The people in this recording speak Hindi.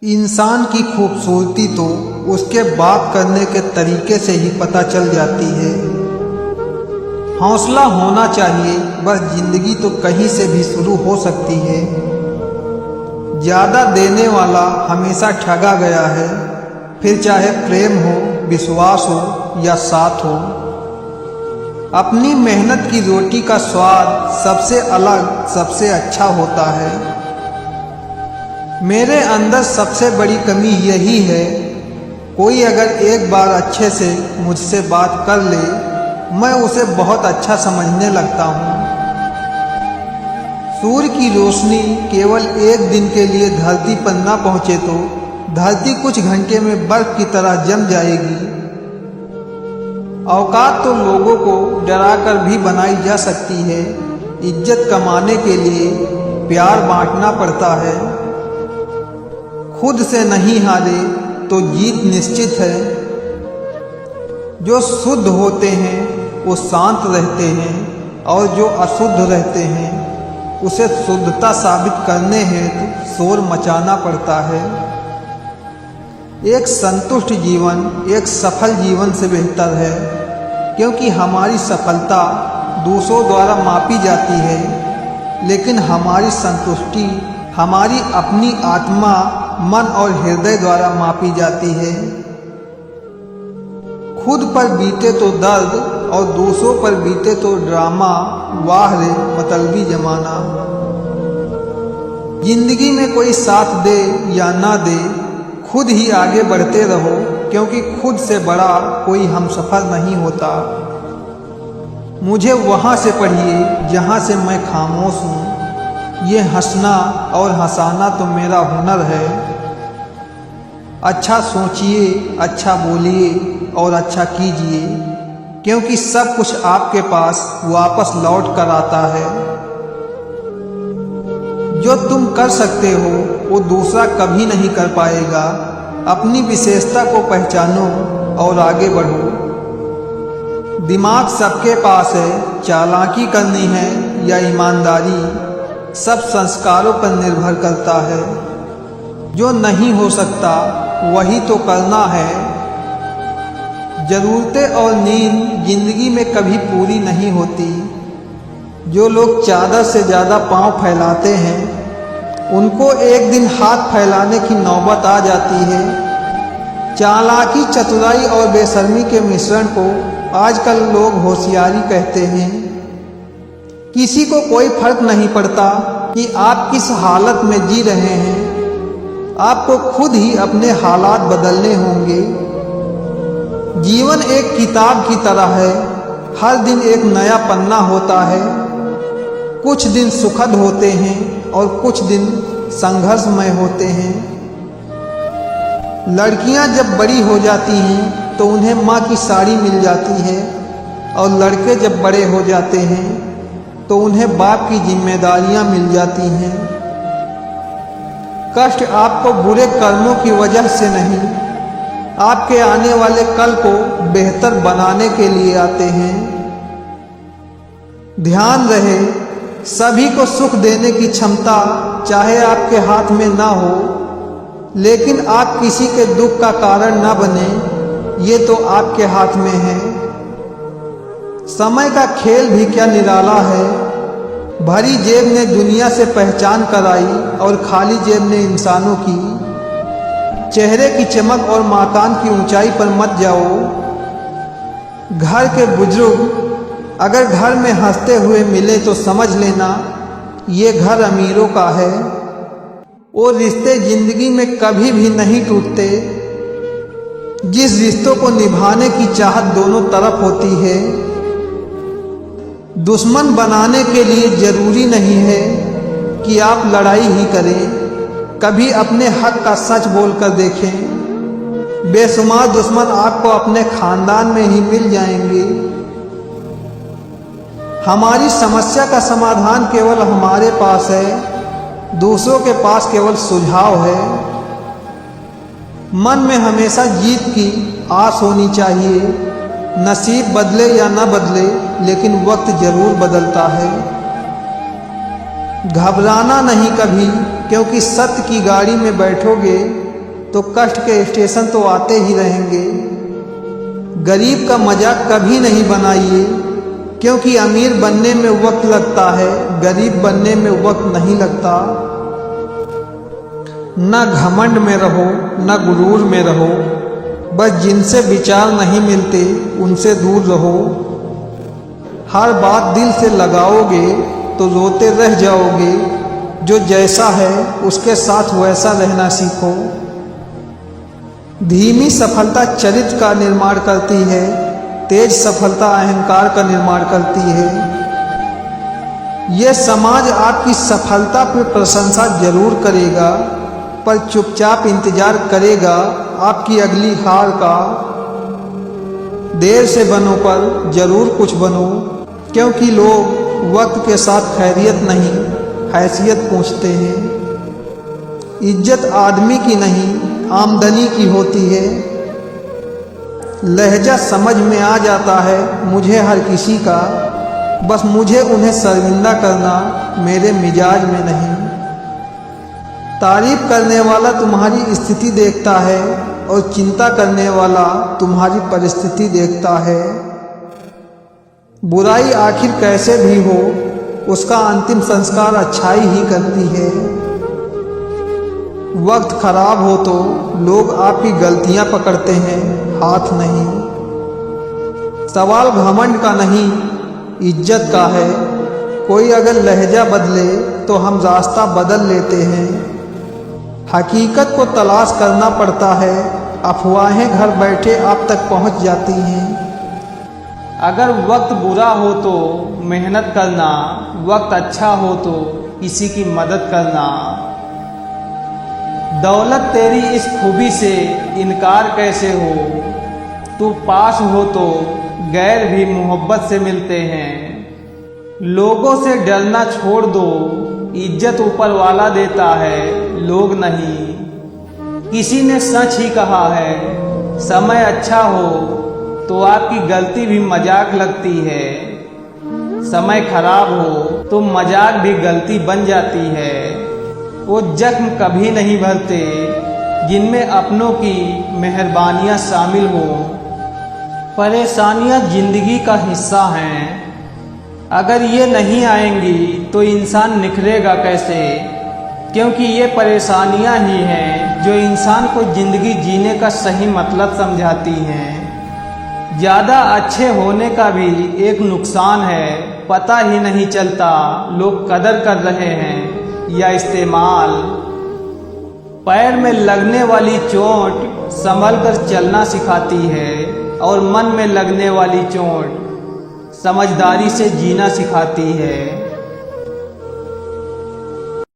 इंसान की खूबसूरती तो उसके बात करने के तरीके से ही पता चल जाती है। हौसला होना चाहिए, बस जिंदगी तो कहीं से भी शुरू हो सकती है। ज़्यादा देने वाला हमेशा ठगा गया है, फिर चाहे प्रेम हो, विश्वास हो या साथ हो। अपनी मेहनत की रोटी का स्वाद सबसे अलग, सबसे अच्छा होता है। मेरे अंदर सबसे बड़ी कमी यही है, कोई अगर एक बार अच्छे से मुझसे बात कर ले, मैं उसे बहुत अच्छा समझने लगता हूँ। सूर्य की रोशनी केवल एक दिन के लिए धरती पर ना पहुँचे तो धरती कुछ घंटे में बर्फ की तरह जम जाएगी। औकात तो लोगों को डरा कर भी बनाई जा सकती है। इज्जत कमाने के लिए प्यार बांटना पड़ता है। खुद से नहीं हारे तो जीत निश्चित है। जो शुद्ध होते हैं वो शांत रहते हैं, और जो अशुद्ध रहते हैं उसे शुद्धता साबित करने हेतु शोर मचाना पड़ता है। एक संतुष्ट जीवन एक सफल जीवन से बेहतर है, क्योंकि हमारी सफलता दूसरों द्वारा मापी जाती है, लेकिन हमारी संतुष्टि हमारी अपनी आत्मा, मन और हृदय द्वारा मापी जाती है। खुद पर बीते तो दर्द और दूसरों पर बीते तो ड्रामा। वाह रे मतलबी जमाना। जिंदगी में कोई साथ दे या ना दे, खुद ही आगे बढ़ते रहो, क्योंकि खुद से बड़ा कोई हमसफर नहीं होता। मुझे वहाँ से पढ़िए जहाँ से मैं खामोश हूँ। ये हंसना और हंसाना तो मेरा हुनर है। अच्छा सोचिए, अच्छा बोलिए और अच्छा कीजिए, क्योंकि सब कुछ आपके पास वापस लौट कर आता है। जो तुम कर सकते हो वो दूसरा कभी नहीं कर पाएगा। अपनी विशेषता को पहचानो और आगे बढ़ो। दिमाग सबके पास है, चालाकी करनी है या ईमानदारी सब संस्कारों पर निर्भर करता है। जो नहीं हो सकता वही तो करना है। जरूरतें और नींद जिंदगी में कभी पूरी नहीं होती। जो लोग चादर से ज़्यादा पांव फैलाते हैं, उनको एक दिन हाथ फैलाने की नौबत आ जाती है। चालाकी, चतुराई और बेशर्मी के मिश्रण को आजकल लोग होशियारी कहते हैं। किसी को कोई फर्क नहीं पड़ता कि आप किस हालत में जी रहे हैं। आपको खुद ही अपने हालात बदलने होंगे। जीवन एक किताब की तरह है, हर दिन एक नया पन्ना होता है। कुछ दिन सुखद होते हैं और कुछ दिन संघर्षमय होते हैं। लड़कियां जब बड़ी हो जाती हैं तो उन्हें माँ की साड़ी मिल जाती है, और लड़के जब बड़े हो जाते हैं तो उन्हें बाप की जिम्मेदारियां मिल जाती हैं। कष्ट आपको बुरे कर्मों की वजह से नहीं, आपके आने वाले कल को बेहतर बनाने के लिए आते हैं। ध्यान रहे, सभी को सुख देने की क्षमता चाहे आपके हाथ में ना हो, लेकिन आप किसी के दुख का कारण ना बने, ये तो आपके हाथ में है। समय का खेल भी क्या निराला है। भरी जेब ने दुनिया से पहचान कराई और खाली जेब ने इंसानों की। चेहरे की चमक और मकान की ऊंचाई पर मत जाओ। घर के बुजुर्ग अगर घर में हंसते हुए मिले तो समझ लेना ये घर अमीरों का है। वो रिश्ते जिंदगी में कभी भी नहीं टूटते जिस रिश्तों को निभाने की चाहत दोनों तरफ होती है। दुश्मन बनाने के लिए जरूरी नहीं है कि आप लड़ाई ही करें। कभी अपने हक का सच बोलकर देखें। बेशुमार दुश्मन आपको अपने खानदान में ही मिल जाएंगे। हमारी समस्या का समाधान केवल हमारे पास है, दूसरों के पास केवल सुझाव है। मन में हमेशा जीत की आस होनी चाहिए। नसीब बदले या न बदले, लेकिन वक्त जरूर बदलता है। घबराना नहीं कभी, क्योंकि सत्य की गाड़ी में बैठोगे तो कष्ट के स्टेशन तो आते ही रहेंगे। गरीब का मजाक कभी नहीं बनाइए, क्योंकि अमीर बनने में वक्त लगता है, गरीब बनने में वक्त नहीं लगता। न घमंड में रहो, न गुरूर में रहो, बस जिनसे विचार नहीं मिलते उनसे दूर रहो। हर बात दिल से लगाओगे तो रोते रह जाओगे। जो जैसा है उसके साथ वैसा रहना सीखो। धीमी सफलता चरित्र का निर्माण करती है, तेज सफलता अहंकार का निर्माण करती है। यह समाज आपकी सफलता पर प्रशंसा जरूर करेगा, पर चुपचाप इंतजार करेगा आपकी अगली हार का। देर से बनो पर जरूर कुछ बनो, क्योंकि लोग वक्त के साथ खैरियत नहीं हैसियत पूछते हैं। इज्जत आदमी की नहीं आमदनी की होती है। लहजा समझ में आ जाता है मुझे हर किसी का, बस मुझे उन्हें शर्मिंदा करना मेरे मिजाज में नहीं। तारीफ करने वाला तुम्हारी स्थिति देखता है और चिंता करने वाला तुम्हारी परिस्थिति देखता है। बुराई आखिर कैसे भी हो, उसका अंतिम संस्कार अच्छाई ही करती है। वक्त खराब हो तो लोग आपकी गलतियां पकड़ते हैं, हाथ नहीं। सवाल घमंड का नहीं, इज्जत का है। कोई अगर लहजा बदले तो हम रास्ता बदल लेते हैं। हकीकत को तलाश करना पड़ता है, अफवाहें घर बैठे आप तक पहुंच जाती हैं। अगर वक्त बुरा हो तो मेहनत करना, वक्त अच्छा हो तो किसी की मदद करना। दौलत तेरी इस खूबी से इनकार कैसे हो, तू पास हो तो गैर भी मोहब्बत से मिलते हैं। लोगों से डरना छोड़ दो, इज्जत ऊपर वाला देता है, लोग नहीं। किसी ने सच ही कहा है, समय अच्छा हो तो आपकी गलती भी मजाक लगती है। समय खराब हो तो मजाक भी गलती बन जाती है। वो जख्म कभी नहीं भरते जिनमें अपनों की मेहरबानियां शामिल हो। परेशानियां जिंदगी का हिस्सा हैं, अगर ये नहीं आएंगी तो इंसान निखरेगा कैसे। क्योंकि ये परेशानियां ही हैं जो इंसान को जिंदगी जीने का सही मतलब समझाती हैं। ज़्यादा अच्छे होने का भी एक नुकसान है, पता ही नहीं चलता लोग कदर कर रहे हैं या इस्तेमाल। पैर में लगने वाली चोट संभल कर चलना सिखाती है, और मन में लगने वाली चोट समझदारी से जीना सिखाती है।